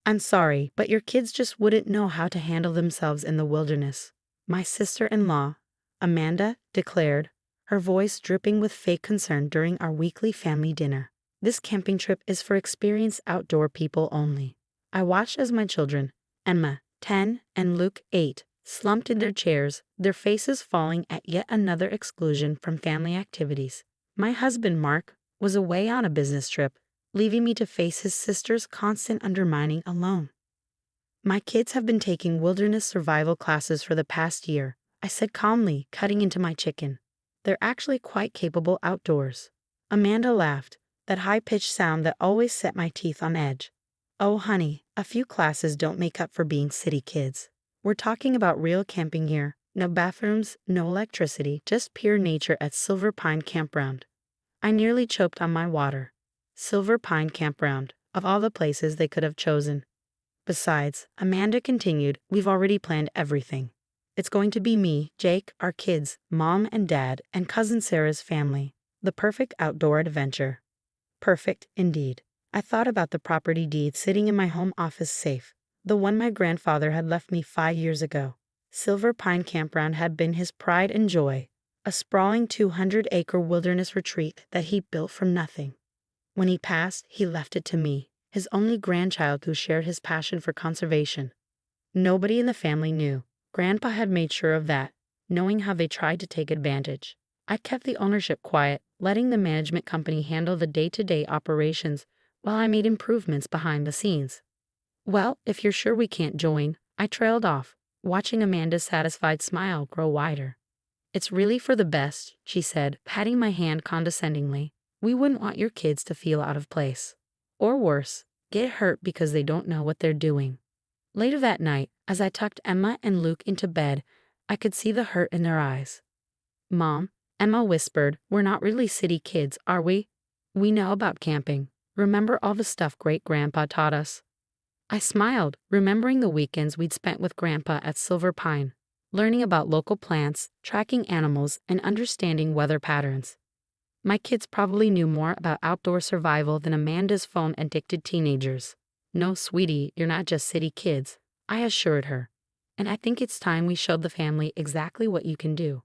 I'm sorry, but your kids just wouldn't know how to handle themselves in the wilderness, my sister-in-law, Amanda, declared, her voice dripping with fake concern during our weekly family dinner. This camping trip is for experienced outdoor people only. I watched as my children, Emma, 10, and Luke, 8, slumped in their chairs, their faces falling at yet another exclusion from family activities. My husband, Mark, was away on a business trip, leaving me to face his sister's constant undermining alone. My kids have been taking wilderness survival classes for the past year, I said calmly, cutting into my chicken. They're actually quite capable outdoors. Amanda laughed, that high-pitched sound that always set my teeth on edge. Oh honey, a few classes don't make up for being city kids. We're talking about real camping here. No bathrooms, no electricity, just pure nature at Silver Pine Campground. I nearly choked on my water. Silver Pine Campground, of all the places they could have chosen. Besides, Amanda continued, we've already planned everything. It's going to be me, Jake, our kids, Mom and Dad, and Cousin Sarah's family. The perfect outdoor adventure. Perfect, indeed. I thought about the property deed sitting in my home office safe, the one my grandfather had left me 5 years ago. Silver Pine Campground had been his pride and joy, a sprawling 200-acre wilderness retreat that he built from nothing. When he passed, he left it to me, his only grandchild who shared his passion for conservation. Nobody in the family knew. Grandpa had made sure of that, knowing how they tried to take advantage. I kept the ownership quiet, letting the management company handle the day-to-day operations while I made improvements behind the scenes. Well, if you're sure we can't join, I trailed off, watching Amanda's satisfied smile grow wider. It's really for the best, she said, patting my hand condescendingly. We wouldn't want your kids to feel out of place. Or worse, get hurt because they don't know what they're doing. Later that night, as I tucked Emma and Luke into bed, I could see the hurt in their eyes. Mom, Emma whispered, we're not really city kids, are we? We know about camping. Remember all the stuff Great-Grandpa taught us? I smiled, remembering the weekends we'd spent with Grandpa at Silver Pine, learning about local plants, tracking animals, and understanding weather patterns. My kids probably knew more about outdoor survival than Amanda's phone-addicted teenagers. No, sweetie, you're not just city kids, I assured her. And I think it's time we showed the family exactly what you can do.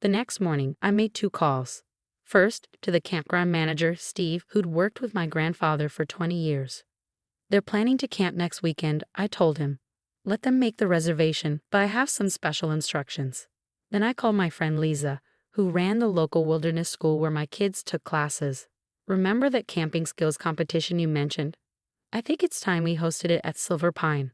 The next morning, I made 2 calls. First, to the campground manager, Steve, who'd worked with my grandfather for 20 years. They're planning to camp next weekend, I told him. Let them make the reservation, but I have some special instructions. Then I called my friend Lisa, who ran the local wilderness school where my kids took classes. Remember that camping skills competition you mentioned? I think it's time we hosted it at Silver Pine.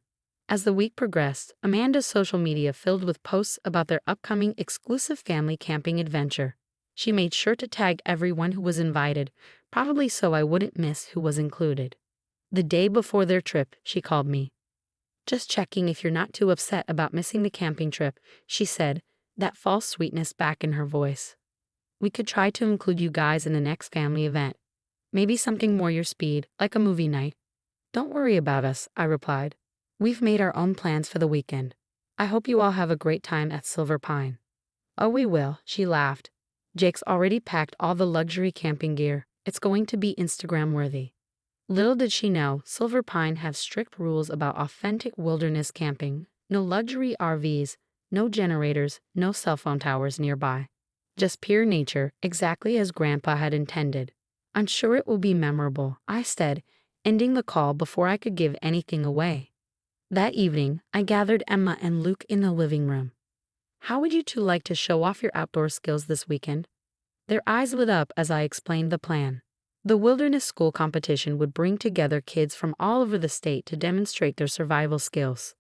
As the week progressed, Amanda's social media filled with posts about their upcoming exclusive family camping adventure. She made sure to tag everyone who was invited, probably so I wouldn't miss who was included. The day before their trip, she called me. Just checking if you're not too upset about missing the camping trip, she said, that false sweetness back in her voice. We could try to include you guys in the next family event. Maybe something more your speed, like a movie night. Don't worry about us, I replied. We've made our own plans for the weekend. I hope you all have a great time at Silver Pine. Oh, we will, she laughed. Jake's already packed all the luxury camping gear. It's going to be Instagram-worthy. Little did she know, Silver Pine has strict rules about authentic wilderness camping. No luxury RVs, no generators, no cell phone towers nearby. Just pure nature, exactly as Grandpa had intended. I'm sure it will be memorable, I said, ending the call before I could give anything away. That evening, I gathered Emma and Luke in the living room. How would you two like to show off your outdoor skills this weekend? Their eyes lit up as I explained the plan. The wilderness school competition would bring together kids from all over the state to demonstrate their survival skills.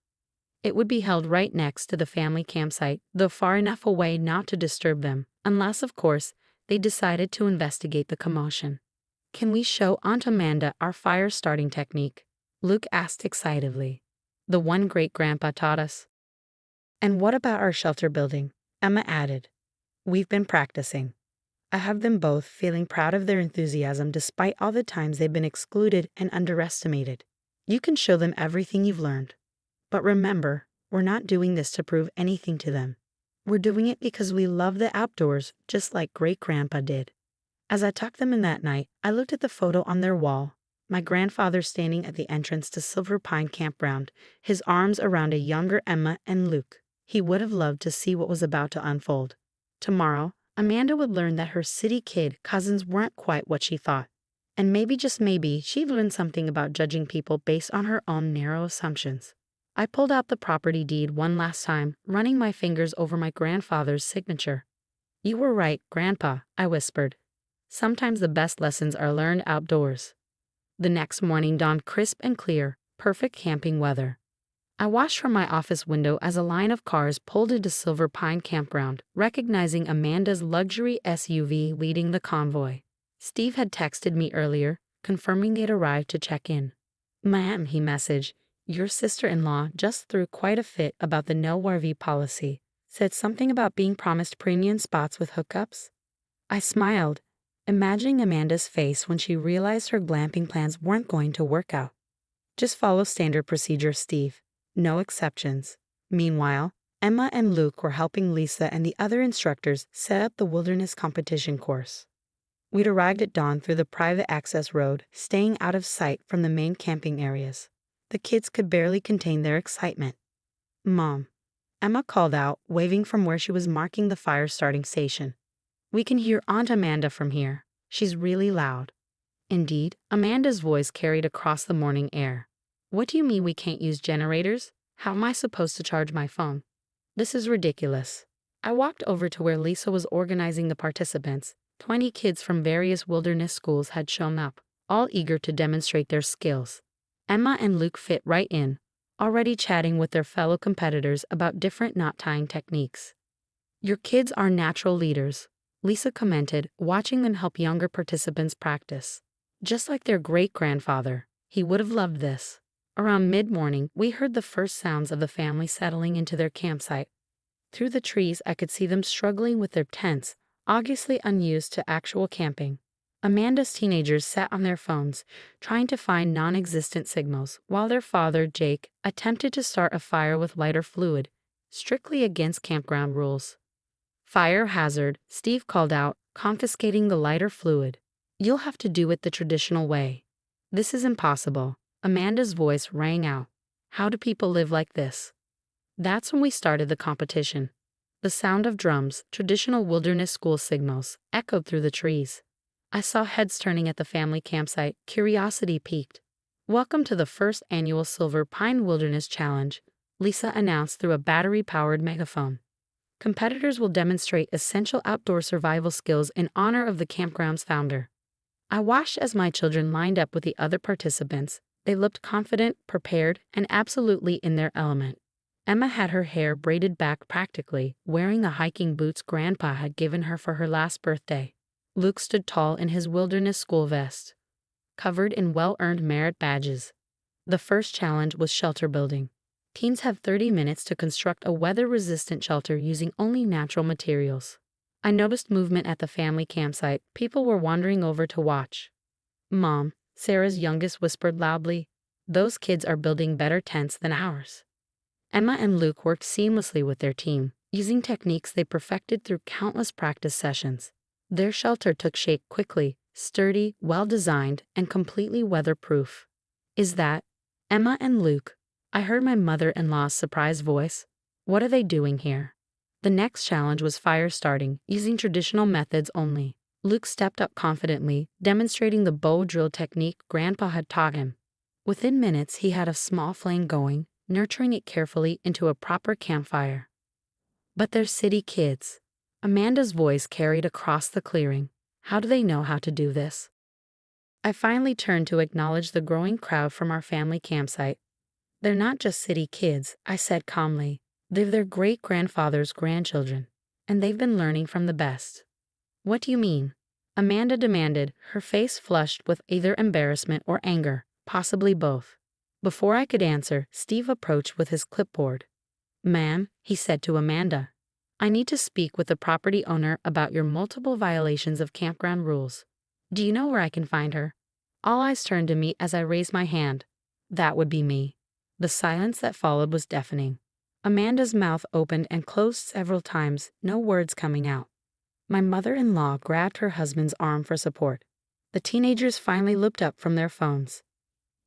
It would be held right next to the family campsite, though far enough away not to disturb them, unless, of course, they decided to investigate the commotion. Can we show Aunt Amanda our fire starting technique? Luke asked excitedly. The one Great-Grandpa taught us. And what about our shelter building? Emma added. We've been practicing. I have them both feeling proud of their enthusiasm despite all the times they've been excluded and underestimated. You can show them everything you've learned. But remember, we're not doing this to prove anything to them. We're doing it because we love the outdoors just like Great-Grandpa did. As I tucked them in that night, I looked at the photo on their wall. my grandfather standing at the entrance to Silver Pine Campground, his arms around a younger Emma and Luke. He would have loved to see what was about to unfold. Tomorrow, Amanda would learn that her city kid cousins weren't quite what she thought. And maybe, just maybe, she'd learn something about judging people based on her own narrow assumptions. I pulled out the property deed one last time, running my fingers over my grandfather's signature. "You were right, Grandpa," I whispered. "Sometimes the best lessons are learned outdoors." The next morning dawned crisp and clear, perfect camping weather. I watched from my office window as a line of cars pulled into Silver Pine Campground, recognizing Amanda's luxury SUV leading the convoy. Steve had texted me earlier, confirming they'd arrived to check in. "Ma'am," he messaged, "your sister-in-law just threw quite a fit about the no RV policy. Said something about being promised premium spots with hookups." I smiled, imagining Amanda's face when she realized her glamping plans weren't going to work out. "Just follow standard procedure, Steve. No exceptions." Meanwhile, Emma and Luke were helping Lisa and the other instructors set up the wilderness competition course. We'd arrived at dawn through the private access road, staying out of sight from the main camping areas. The kids could barely contain their excitement. "Mom," Emma called out, waving from where she was marking the fire starting station. "We can hear Aunt Amanda from here. She's really loud." Indeed, Amanda's voice carried across the morning air. "What do you mean we can't use generators? How am I supposed to charge my phone? This is ridiculous." I walked over to where Lisa was organizing the participants. 20 kids from various wilderness schools had shown up, all eager to demonstrate their skills. Emma and Luke fit right in, already chatting with their fellow competitors about different knot-tying techniques. "Your kids are natural leaders," Lisa commented, watching them help younger participants practice. "Just like their great-grandfather. He would have loved this." Around mid-morning, we heard the first sounds of the family settling into their campsite. Through the trees, I could see them struggling with their tents, obviously unused to actual camping. Amanda's teenagers sat on their phones, trying to find non-existent signals, while their father, Jake, attempted to start a fire with lighter fluid, strictly against campground rules. "Fire hazard," Steve called out, confiscating the lighter fluid. "You'll have to do it the traditional way." "This is impossible." Amanda's voice rang out. "How do people live like this?" That's when we started the competition. The sound of drums, traditional wilderness school signals, echoed through the trees. I saw heads turning at the family campsite, curiosity piqued. "Welcome to the first annual Silver Pine Wilderness Challenge," Lisa announced through a battery-powered megaphone. "Competitors will demonstrate essential outdoor survival skills in honor of the campground's founder." I watched as my children lined up with the other participants. They looked confident, prepared, and absolutely in their element. Emma had her hair braided back practically, wearing the hiking boots Grandpa had given her for her last birthday. Luke stood tall in his wilderness school vest, covered in well-earned merit badges. The first challenge was shelter building. Teens have 30 minutes to construct a weather-resistant shelter using only natural materials. I noticed movement at the family campsite. People were wandering over to watch. "Mom," Sarah's youngest whispered loudly, "those kids are building better tents than ours." Emma and Luke worked seamlessly with their team, using techniques they perfected through countless practice sessions. Their shelter took shape quickly, sturdy, well-designed, and completely weatherproof. "Is that Emma and Luke?" I heard my mother-in-law's surprised voice. "What are they doing here?" The next challenge was fire starting, using traditional methods only. Luke stepped up confidently, demonstrating the bow drill technique Grandpa had taught him. Within minutes, he had a small flame going, nurturing it carefully into a proper campfire. "But they're city kids." Amanda's voice carried across the clearing. "How do they know how to do this?" I finally turned to acknowledge the growing crowd from our family campsite. "They're not just city kids," I said calmly. "They're their great-grandfather's grandchildren, and they've been learning from the best." "What do you mean?" Amanda demanded, her face flushed with either embarrassment or anger, possibly both. Before I could answer, Steve approached with his clipboard. "Ma'am," he said to Amanda, "I need to speak with the property owner about your multiple violations of campground rules. Do you know where I can find her?" All eyes turned to me as I raised my hand. That would be me. The silence that followed was deafening. Amanda's mouth opened and closed several times, no words coming out. My mother-in-law grabbed her husband's arm for support. The teenagers finally looked up from their phones.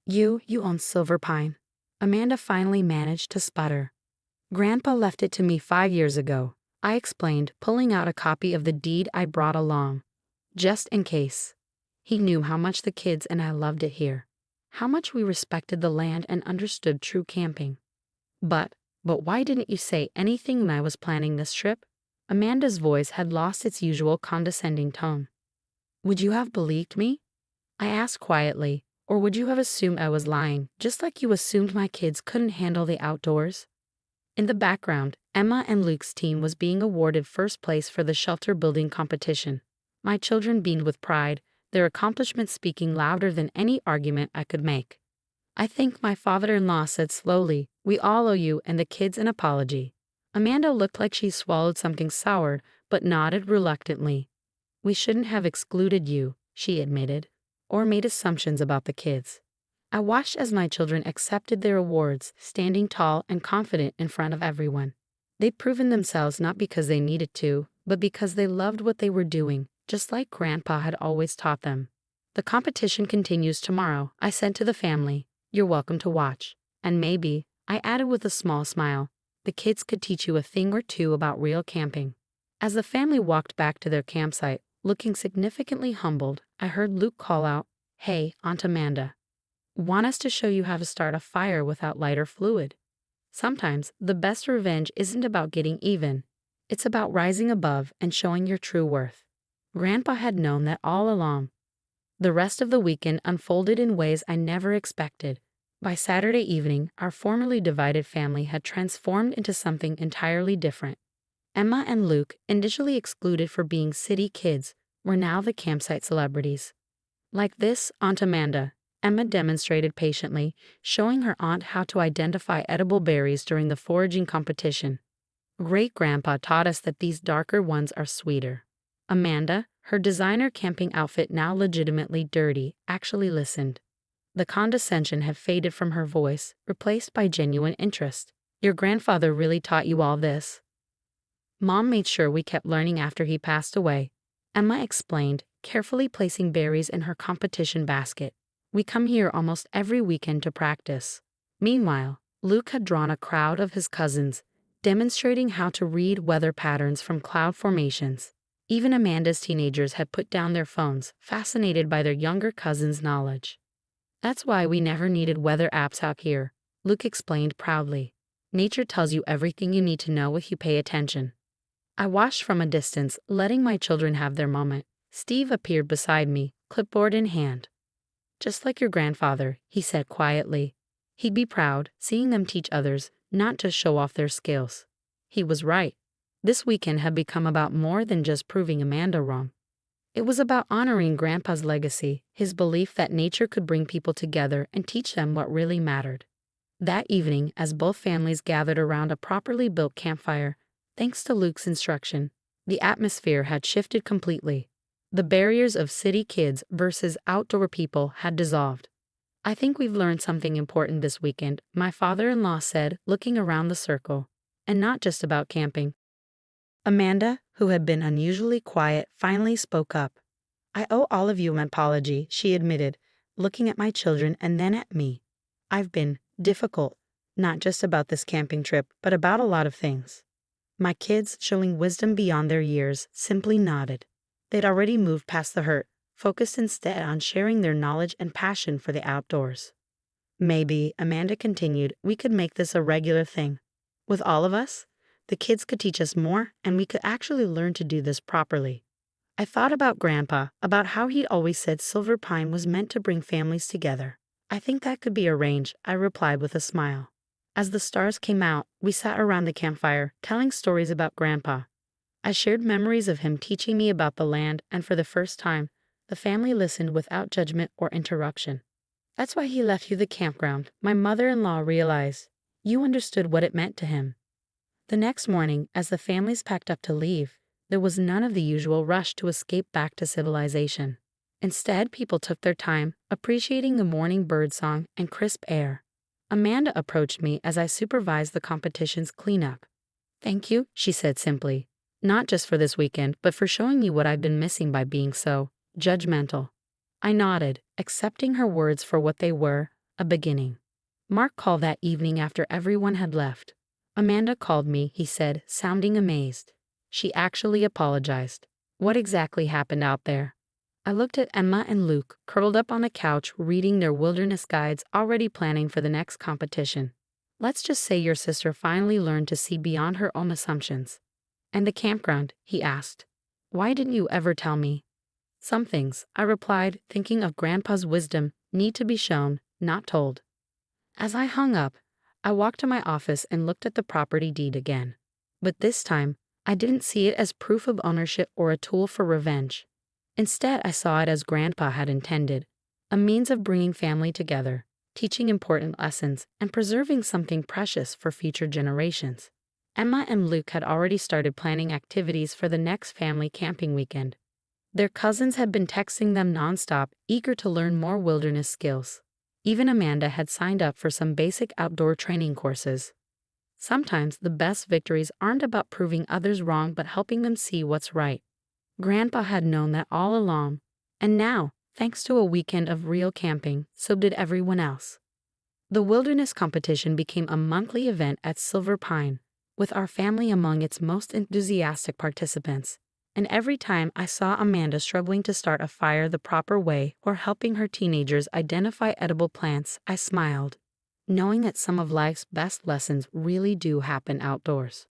You own Silver Pine. Amanda finally managed to sputter. Grandpa left it to me 5 years ago, I explained, pulling out a copy of the deed I brought along. Just in case. He knew how much the kids and I loved it here. How much we respected the land and understood true camping. But why didn't you say anything when I was planning this trip? Amanda's voice had lost its usual condescending tone. Would you have believed me? I asked quietly, or would you have assumed I was lying, just like you assumed my kids couldn't handle the outdoors? In the background, Emma and Luke's team was being awarded first place for the shelter building competition. My children beamed with pride, their accomplishments speaking louder than any argument I could make. I think my father-in-law said slowly, "We all owe you and the kids an apology." Amanda looked like she swallowed something sour, but nodded reluctantly. "We shouldn't have excluded you," she admitted, "or made assumptions about the kids." I watched as my children accepted their awards, standing tall and confident in front of everyone. They'd proven themselves not because they needed to, but because they loved what they were doing, just like Grandpa had always taught them. "The competition continues tomorrow," I said to the family. "You're welcome to watch. And maybe," I added with a small smile, "the kids could teach you a thing or two about real camping." As the family walked back to their campsite, looking significantly humbled, I heard Luke call out, "Hey, Aunt Amanda. Want us to show you how to start a fire without lighter fluid?" Sometimes, the best revenge isn't about getting even. It's about rising above and showing your true worth. Grandpa had known that all along. The rest of the weekend unfolded in ways I never expected. By Saturday evening, our formerly divided family had transformed into something entirely different. Emma and Luke, initially excluded for being city kids, were now the campsite celebrities. "Like this, Aunt Amanda," Emma demonstrated patiently, showing her aunt how to identify edible berries during the foraging competition. "Great-grandpa taught us that these darker ones are sweeter." Amanda, her designer camping outfit now legitimately dirty, actually listened. The condescension had faded from her voice, replaced by genuine interest. "Your grandfather really taught you all this?" "Mom made sure we kept learning after he passed away," Emma explained, carefully placing berries in her competition basket. "We come here almost every weekend to practice." Meanwhile, Luke had drawn a crowd of his cousins, demonstrating how to read weather patterns from cloud formations. Even Amanda's teenagers had put down their phones, fascinated by their younger cousin's knowledge. "That's why we never needed weather apps out here," Luke explained proudly. "Nature tells you everything you need to know if you pay attention." I watched from a distance, letting my children have their moment. Steve appeared beside me, clipboard in hand. "Just like your grandfather," he said quietly. He'd be proud, seeing them teach others, not just show off their skills. He was right. This weekend had become about more than just proving Amanda wrong. It was about honoring Grandpa's legacy, his belief that nature could bring people together and teach them what really mattered. That evening, as both families gathered around a properly built campfire, thanks to Luke's instruction, the atmosphere had shifted completely. The barriers of city kids versus outdoor people had dissolved. "I think we've learned something important this weekend," my father-in-law said, looking around the circle. "And not just about camping." Amanda, who had been unusually quiet, finally spoke up. "I owe all of you an apology," she admitted, looking at my children and then at me. "I've been difficult, not just about this camping trip, but about a lot of things." My kids, showing wisdom beyond their years, simply nodded. They'd already moved past the hurt, focused instead on sharing their knowledge and passion for the outdoors. "Maybe," Amanda continued, "we could make this a regular thing. With all of us, the kids could teach us more, and we could actually learn to do this properly." I thought about Grandpa, about how he'd always said Silver Pine was meant to bring families together. "I think that could be arranged," I replied with a smile. As the stars came out, we sat around the campfire, telling stories about Grandpa. I shared memories of him teaching me about the land, and for the first time, the family listened without judgment or interruption. "That's why he left you the campground," my mother-in-law realized. "You understood what it meant to him." The next morning, as the families packed up to leave, there was none of the usual rush to escape back to civilization. Instead, people took their time, appreciating the morning birdsong and crisp air. Amanda approached me as I supervised the competition's cleanup. "Thank you," she said simply. "Not just for this weekend, but for showing me what I've been missing by being so judgmental." I nodded, accepting her words for what they were, a beginning. Mark called that evening after everyone had left. Amanda called me, he said, sounding amazed. She actually apologized. What exactly happened out there? I looked at Emma and Luke, curled up on a couch reading their wilderness guides, already planning for the next competition. Let's just say your sister finally learned to see beyond her own assumptions. And the campground, he asked. Why didn't you ever tell me? Some things, I replied, thinking of Grandpa's wisdom, need to be shown, not told. As I hung up, I walked to my office and looked at the property deed again. But this time, I didn't see it as proof of ownership or a tool for revenge. Instead, I saw it as Grandpa had intended, a means of bringing family together, teaching important lessons, and preserving something precious for future generations. Emma and Luke had already started planning activities for the next family camping weekend. Their cousins had been texting them nonstop, eager to learn more wilderness skills. Even Amanda had signed up for some basic outdoor training courses. Sometimes the best victories aren't about proving others wrong but helping them see what's right. Grandpa had known that all along, and now, thanks to a weekend of real camping, so did everyone else. The wilderness competition became a monthly event at Silver Pine, with our family among its most enthusiastic participants. And every time I saw Amanda struggling to start a fire the proper way or helping her teenagers identify edible plants, I smiled, knowing that some of life's best lessons really do happen outdoors.